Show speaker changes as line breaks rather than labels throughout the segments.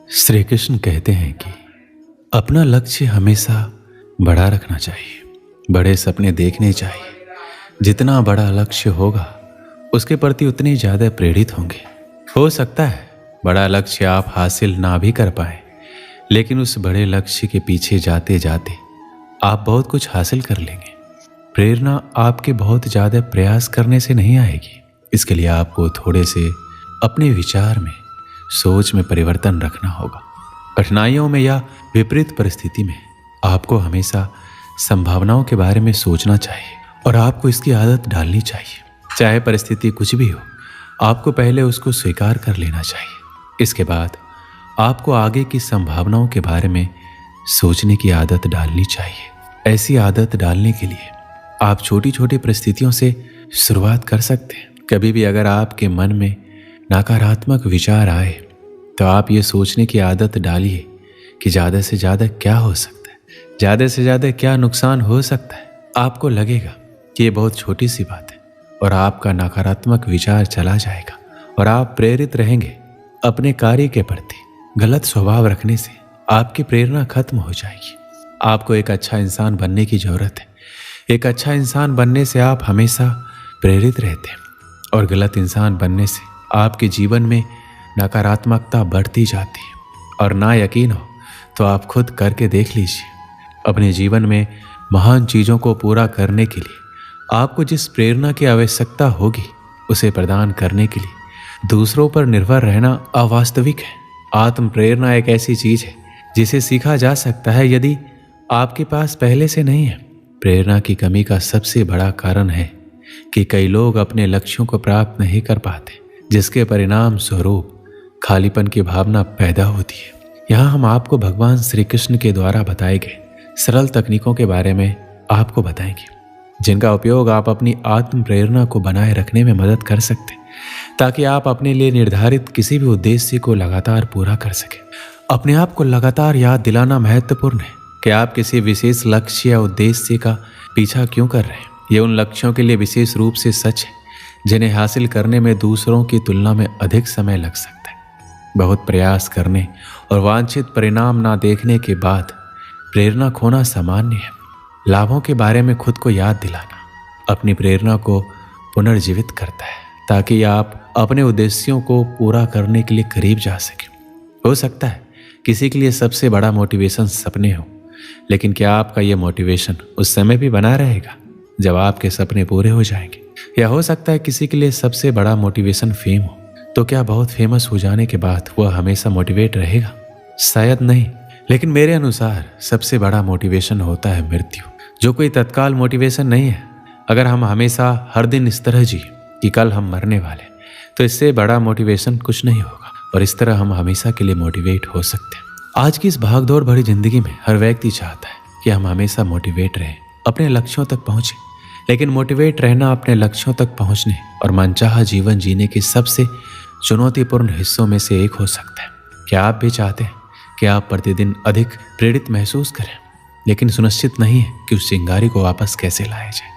श्री कृष्ण कहते हैं कि अपना लक्ष्य हमेशा बड़ा रखना चाहिए, बड़े सपने देखने चाहिए। जितना बड़ा लक्ष्य होगा उसके प्रति उतने ज़्यादा प्रेरित होंगे। हो सकता है बड़ा लक्ष्य आप हासिल ना भी कर पाए, लेकिन उस बड़े लक्ष्य के पीछे जाते जाते आप बहुत कुछ हासिल कर लेंगे। प्रेरणा आपके बहुत ज़्यादा प्रयास करने से नहीं आएगी। इसके लिए आपको थोड़े से अपने विचार में, सोच में परिवर्तन रखना होगा। कठिनाइयों में या विपरीत परिस्थिति में आपको हमेशा संभावनाओं के बारे में सोचना चाहिए और आपको इसकी आदत डालनी चाहिए। चाहे परिस्थिति कुछ भी हो, आपको पहले उसको स्वीकार कर लेना चाहिए। इसके बाद आपको आगे की संभावनाओं के बारे में सोचने की आदत डालनी चाहिए। ऐसी आदत डालने के लिए आप छोटी छोटी परिस्थितियों से शुरुआत कर सकते हैं। कभी भी अगर आपके मन में नकारात्मक विचार आए तो आप ये सोचने की आदत डालिए कि ज़्यादा से ज़्यादा क्या हो सकता है, ज़्यादा से ज़्यादा क्या नुकसान हो सकता है। आपको लगेगा कि ये बहुत छोटी सी बात है और आपका नकारात्मक विचार चला जाएगा और आप प्रेरित रहेंगे अपने कार्य के प्रति। गलत स्वभाव रखने से आपकी प्रेरणा खत्म हो जाएगी। आपको एक अच्छा इंसान बनने की ज़रूरत है। एक अच्छा इंसान बनने से आप हमेशा प्रेरित रहते हैं और गलत इंसान बनने से आपके जीवन में नकारात्मकता बढ़ती जाती है। और ना यकीन हो तो आप खुद करके देख लीजिए। अपने जीवन में महान चीज़ों को पूरा करने के लिए आपको जिस प्रेरणा की आवश्यकता होगी उसे प्रदान करने के लिए दूसरों पर निर्भर रहना अवास्तविक है। आत्म प्रेरणा एक ऐसी चीज़ है जिसे सीखा जा सकता है यदि आपके पास पहले से नहीं है। प्रेरणा की कमी का सबसे बड़ा कारण है कि कई लोग अपने लक्ष्यों को प्राप्त नहीं कर पाते, जिसके परिणाम स्वरूप खालीपन की भावना पैदा होती है। यहाँ हम आपको भगवान श्री कृष्ण के द्वारा बताए गए सरल तकनीकों के बारे में आपको बताएंगे, जिनका उपयोग आप अपनी आत्म प्रेरणा को बनाए रखने में मदद कर सकते हैं, ताकि आप अपने लिए निर्धारित किसी भी उद्देश्य को लगातार पूरा कर सकें। अपने आप को लगातार याद दिलाना महत्वपूर्ण है कि आप किसी विशेष लक्ष्य या उद्देश्य का पीछा क्यों कर रहे हैं। ये उन लक्ष्यों के लिए विशेष रूप से सच है जिन्हें हासिल करने में दूसरों की तुलना में अधिक समय लग सकता है। बहुत प्रयास करने और वांछित परिणाम ना देखने के बाद प्रेरणा खोना सामान्य है। लाभों के बारे में खुद को याद दिलाना अपनी प्रेरणा को पुनर्जीवित करता है, ताकि आप अपने उद्देश्यों को पूरा करने के लिए करीब जा सकें। हो सकता है किसी के लिए सबसे बड़ा मोटिवेशन सपने हो, लेकिन क्या आपका यह मोटिवेशन उस समय भी बना रहेगा जब आपके सपने पूरे हो जाएंगे? या हो सकता है किसी के लिए सबसे बड़ा मोटिवेशन फेम हो, तो क्या बहुत फेमस हो जाने के बाद वह हमेशा मोटिवेट रहेगा? शायद नहीं। लेकिन मेरे अनुसार सबसे बड़ा मोटिवेशन होता है मृत्यु, जो कोई तत्काल मोटिवेशन नहीं है। अगर हम हमेशा हर दिन इस तरह जी कि कल हम मरने वाले, तो इससे बड़ा मोटिवेशन कुछ नहीं होगा और इस तरह हम हमेशा के लिए मोटिवेट हो सकते हैं। आज की इस भागदौड़ भरी जिंदगी में हर व्यक्ति चाहता है कि हम हमेशा मोटिवेट रहें, अपने लक्ष्यों तक पहुंचे। लेकिन मोटिवेट रहना अपने लक्ष्यों तक पहुंचने और मनचाहा जीवन जीने के सबसे चुनौतीपूर्ण हिस्सों में से एक हो सकता है। क्या आप भी चाहते हैं कि आप प्रतिदिन अधिक प्रेरित महसूस करें, लेकिन सुनिश्चित नहीं है कि उस चिंगारी को वापस कैसे लाया जाए?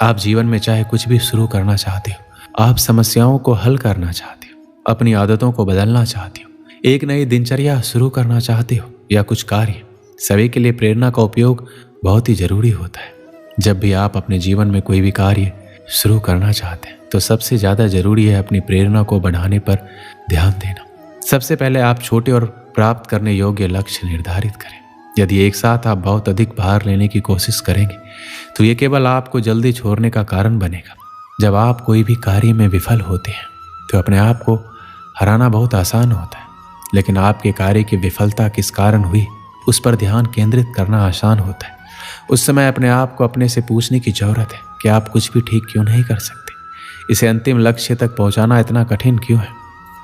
आप जीवन में चाहे कुछ भी शुरू करना चाहते हो, आप समस्याओं को हल करना चाहते हो, अपनी आदतों को बदलना चाहते हो, एक नई दिनचर्या शुरू करना चाहते हो या कुछ कार्य, सभी के लिए प्रेरणा का उपयोग बहुत ही जरूरी होता है। जब भी आप अपने जीवन में कोई भी कार्य शुरू करना चाहते हैं तो सबसे ज़्यादा जरूरी है अपनी प्रेरणा को बढ़ाने पर ध्यान देना। सबसे पहले आप छोटे और प्राप्त करने योग्य लक्ष्य निर्धारित करें। यदि एक साथ आप बहुत अधिक भार लेने की कोशिश करेंगे तो ये केवल आपको जल्दी छोड़ने का कारण बनेगा। जब आप कोई भी कार्य में विफल होते हैं तो अपने आप को हराना बहुत आसान होता है, लेकिन आपके कार्य की विफलता किस कारण हुई उस पर ध्यान केंद्रित करना आसान होता है। उस समय अपने आप को अपने से पूछने की जरूरत है कि आप कुछ भी ठीक क्यों नहीं कर सकते। इसे अंतिम लक्ष्य तक पहुंचाना इतना कठिन क्यों है?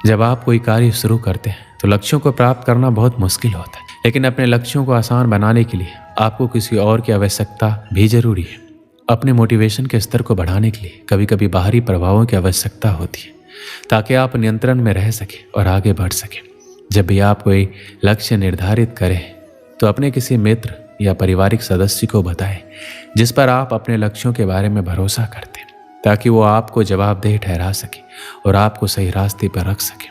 जब आप कोई कार्य शुरू करते हैं तो लक्ष्यों को प्राप्त करना बहुत मुश्किल होता है, लेकिन अपने लक्ष्यों को आसान बनाने के लिए आपको किसी और की आवश्यकता भी जरूरी है। अपने मोटिवेशन के स्तर को बढ़ाने के लिए कभी कभी बाहरी प्रभावों की आवश्यकता होती है, ताकि आप नियंत्रण में रह सकें और आगे बढ़ सकें। जब भी आप कोई लक्ष्य निर्धारित करें तो अपने किसी मित्र या पारिवारिक सदस्य को बताएं जिस पर आप अपने लक्ष्यों के बारे में भरोसा करते हैं, ताकि वो आपको जवाबदेह ठहरा सके और आपको सही रास्ते पर रख सके।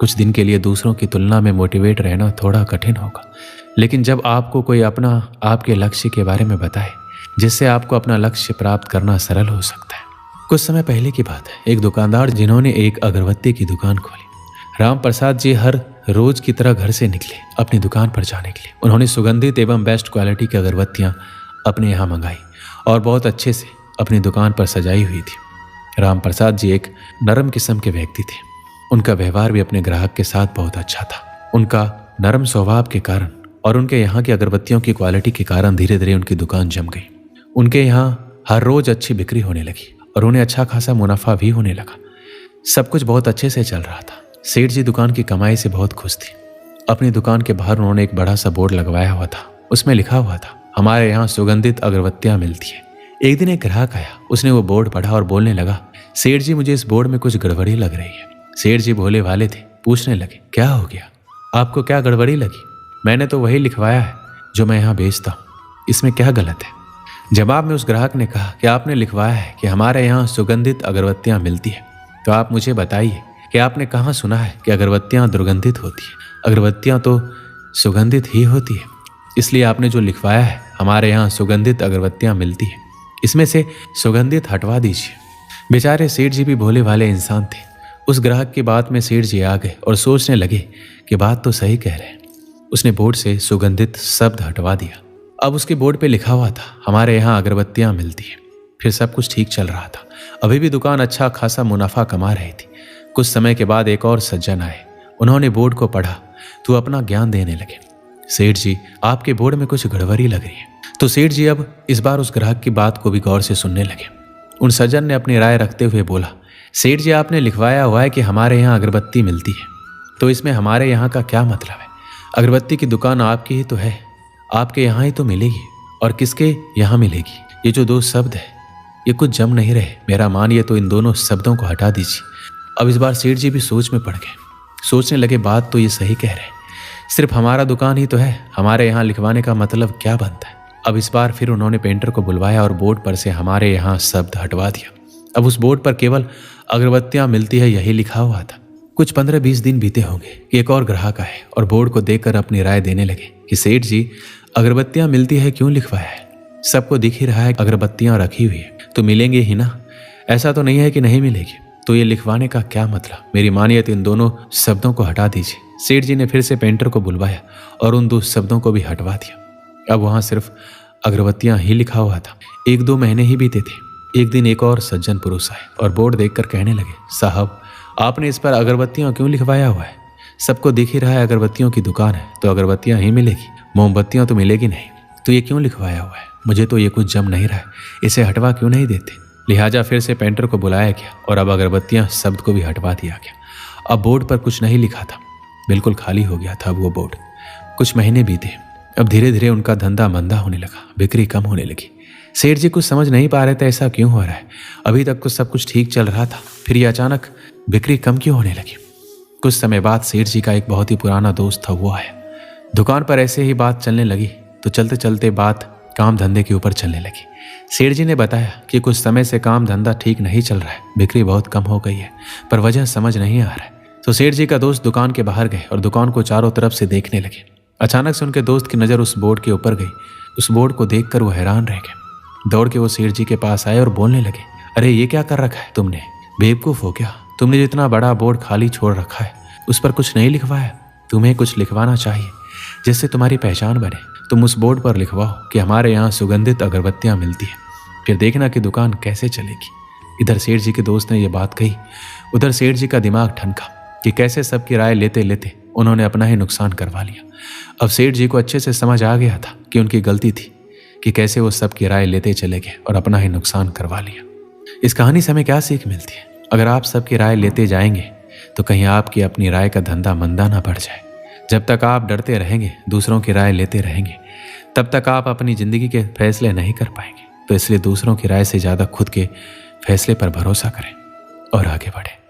कुछ दिन के लिए दूसरों की तुलना में मोटिवेट रहना थोड़ा कठिन होगा, लेकिन जब आपको कोई अपना आपके लक्ष्य के बारे में बताए जिससे आपको अपना लक्ष्य प्राप्त करना सरल हो सकता है। कुछ समय पहले की बात है, एक दुकानदार जिन्होंने एक अगरबत्ती की दुकान खोली। राम प्रसाद जी हर रोज की तरह घर से निकले अपनी दुकान पर जाने के लिए। उन्होंने सुगंधित एवं बेस्ट क्वालिटी की अगरबत्तियां अपने यहाँ मंगाई और बहुत अच्छे से अपनी दुकान पर सजाई हुई थी। राम प्रसाद जी एक नरम किस्म के व्यक्ति थे। उनका व्यवहार भी अपने ग्राहक के साथ बहुत अच्छा था। उनका नरम स्वभाव के कारण और उनके यहाँ की अगरबत्तियों की क्वालिटी के कारण धीरे धीरे उनकी दुकान जम गई। उनके यहाँ हर रोज अच्छी बिक्री होने लगी और उन्हें अच्छा खासा मुनाफा भी होने लगा। सब कुछ बहुत अच्छे से चल रहा था। सेठ जी दुकान की कमाई से बहुत खुश थे। अपनी दुकान के बाहर उन्होंने एक बड़ा सा बोर्ड लगवाया हुआ था। उसमें लिखा हुआ था, हमारे यहाँ सुगंधित अगरबत्तियां मिलती है। एक दिन एक ग्राहक आया, उसने वो बोर्ड पढ़ा और बोलने लगा, सेठ जी मुझे इस बोर्ड में कुछ गड़बड़ी लग रही है। सेठ जी भोले वाले थे, पूछने लगे, क्या हो गया, आपको क्या गड़बड़ी लगी? मैंने तो वही लिखवाया है जो मैं यहाँ बेचता हूँ, इसमें क्या गलत है? जवाब में उस ग्राहक ने कहा कि आपने लिखवाया है कि हमारे यहाँ सुगंधित अगरबत्तियां मिलती है, तो आप मुझे बताइए कि आपने कहाँ सुना है कि अगरबत्तियां दुर्गंधित होती है? अगरबत्तियां तो सुगंधित ही होती है, इसलिए आपने जो लिखवाया है हमारे यहाँ सुगंधित अगरबत्तियां मिलती है, इसमें से सुगंधित हटवा दीजिए। बेचारे सेठ जी भी भोले वाले इंसान थे। उस ग्राहक की बात में सेठ जी आ गए और सोचने लगे कि बात तो सही कह रहे हैं। उसने बोर्ड से सुगंधित शब्द हटवा दिया। अब उसके बोर्ड पे लिखा हुआ था, हमारे यहाँ अगरबत्तियां मिलती है। फिर सब कुछ ठीक चल रहा था। अभी भी दुकान अच्छा खासा मुनाफा कमा रही थी। कुछ समय के बाद एक और सज्जन आए। उन्होंने बोर्ड को पढ़ा तो अपना ज्ञान देने लगे। सेठ जी, आपके बोर्ड में कुछ गड़बड़ी लग रही है। तो सेठ जी अब इस बार उस ग्राहक की बात को भी गौर से सुनने लगे। उन सज्जन ने अपनी राय रखते हुए बोला, सेठ जी आपने लिखवाया हुआ है कि हमारे यहाँ अगरबत्ती मिलती है, तो इसमें हमारे यहाँ का क्या मतलब है? अगरबत्ती की दुकान आपकी ही तो है, आपके यहाँ ही तो मिलेगी, और किसके यहाँ मिलेगी? ये जो दो शब्द है ये कुछ जम नहीं रहे। मेरा मानिए तो इन दोनों शब्दों को हटा दीजिए। अब इस बार सेठ जी भी सोच में पड़ गए। सोचने लगे, बात तो ये सही कह रहे हैं, सिर्फ हमारा दुकान ही तो है, हमारे यहाँ लिखवाने का मतलब क्या बनता है? अब इस बार फिर उन्होंने पेंटर को बुलवाया और बोर्ड पर से हमारे यहाँ शब्द हटवा दिया। अब उस बोर्ड पर केवल अगरबत्तियां मिलती है यही लिखा हुआ था। कुछ 15-20 दिन बीते होंगे कि एक और ग्राहक आए और बोर्ड को देखकर अपनी राय देने लगे कि सेठ जी अगरबत्तियां मिलती है क्यों लिखवाया है? सबको दिख ही रहा है अगरबत्तियां रखी हुई है, तो मिलेंगे ही ना। ऐसा तो नहीं है कि नहीं मिलेगी, तो ये लिखवाने का क्या मतलब? मेरी मानिए तो इन दोनों शब्दों को हटा दीजिए। सेठ जी ने फिर से पेंटर को बुलवाया और उन दो शब्दों को भी हटवा दिया। अब वहां सिर्फ अगरबत्तियां ही लिखा हुआ था। 1-2 महीने ही बीते थे। एक दिन एक और सज्जन पुरुष आए और बोर्ड देखकर कहने लगे, साहब आपने इस पर अगरबत्तियां क्यों लिखवाया हुआ है? सबको दिख ही रहा है अगरबत्तियों की दुकान है, तो अगरबत्तियां ही मिलेगी, मोमबत्तियां तो मिलेगी नहीं, तो ये क्यों लिखवाया हुआ है? मुझे तो ये कुछ जम नहीं रहा है, इसे हटवा क्यों नहीं देते? लिहाजा फिर से पेंटर को बुलाया गया और अब अगरबत्तियां शब्द को भी हटवा दिया गया। अब बोर्ड पर कुछ नहीं लिखा था, बिल्कुल खाली हो गया था वो बोर्ड। कुछ महीने बीते। अब धीरे धीरे उनका धंधा मंदा होने लगा, बिक्री कम होने लगी। सेठ जी कुछ समझ नहीं पा रहे थे ऐसा क्यों हो रहा है। अभी तक सब कुछ ठीक चल रहा था, फिर ये अचानक बिक्री कम क्यों होने लगी? कुछ समय बाद सेठ जी का एक बहुत ही पुराना दोस्त था, वो आया। दुकान पर ऐसे ही बात चलने लगी तो चलते चलते बात काम धंधे के ऊपर चलने लगी। सेठ जी ने बताया कि कुछ समय से काम धंधा ठीक नहीं चल रहा है, बिक्री बहुत कम हो गई है, पर वजह समझ नहीं आ रहा है। तो सेठ जी का दोस्त दुकान के बाहर गए और दुकान को चारों तरफ से देखने लगे। अचानक से उनके दोस्त की नज़र उस बोर्ड के ऊपर गई। उस बोर्ड को देखकर वो हैरान रह गए। दौड़ के वो सेठ जी के पास आए और बोलने लगे, अरे ये क्या कर रखा है तुमने? बेवकूफ़ हो क्या? तुमने जितना बड़ा बोर्ड खाली छोड़ रखा है उस पर कुछ नहीं लिखवाया। तुम्हें कुछ लिखवाना चाहिए जिससे तुम्हारी पहचान बने। तुम उस बोर्ड पर लिखवाओ कि हमारे यहाँ सुगंधित अगरबत्तियाँ मिलती है, फिर देखना कि दुकान कैसे चलेगी। इधर सेठ जी के दोस्त ने यह बात कही, उधर सेठ जी का दिमाग ठनका कि कैसे सबकी राय लेते लेते उन्होंने अपना ही नुकसान करवा लिया। अब सेठ जी को अच्छे से समझ आ गया था कि उनकी गलती थी कि कैसे वो सबकी राय लेते चले गए और अपना ही नुकसान करवा लिया। इस कहानी से हमें क्या सीख मिलती है? अगर आप सबकी राय लेते जाएंगे तो कहीं आपकी अपनी राय का धंधा मंदा ना पड़ जाए। जब तक आप डरते रहेंगे, दूसरों की राय लेते रहेंगे, तब तक आप अपनी ज़िंदगी के फैसले नहीं कर पाएंगे। तो इसलिए दूसरों की राय से ज़्यादा खुद के फैसले पर भरोसा करें और आगे बढ़ें।